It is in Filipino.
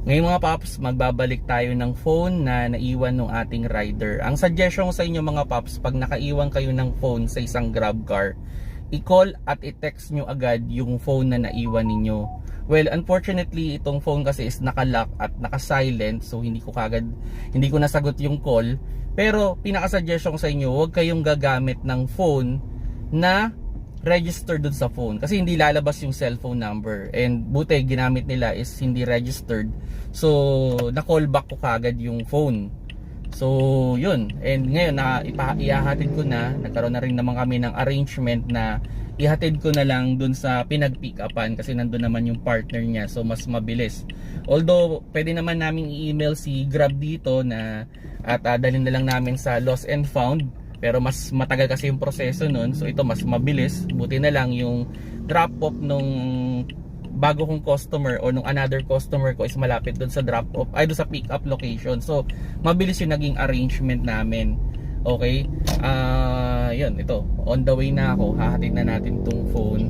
Ngayon mga paps, magbabalik tayo ng phone na naiwan ng ating rider. Ang suggestion ko sa inyo mga paps, pag nakaiwan kayo ng phone sa isang grab car, i-call at i-text nyo agad yung phone na naiwan ninyo. Well, unfortunately, itong phone kasi is naka-lock at naka-silent, so hindi ko nasagot yung call. Pero pinaka-suggestion ko sa inyo, huwag kayong gagamit ng phone na registered dun sa phone kasi hindi lalabas yung cellphone number, and buti ginamit nila is hindi registered, so na-call back ko kagad yung phone. So yun, and ngayon na ihahatid ko na, nagkaroon na rin naman kami ng arrangement na ihatid ko na lang dun sa pinag-pick upan kasi nandun naman yung partner niya, so mas mabilis. Although pwede naman naming i-email si Grab dito na at dalhin na lang namin sa lost and found, pero mas matagal kasi yung proseso nun, so ito mas mabilis. Buti na lang yung drop off nung bago kong customer o nung another customer ko is malapit dun sa drop off, ay dun sa pick up location, so mabilis yung naging arrangement namin. Okay, yun, ito on the way na ako, hahatid na natin tong phone.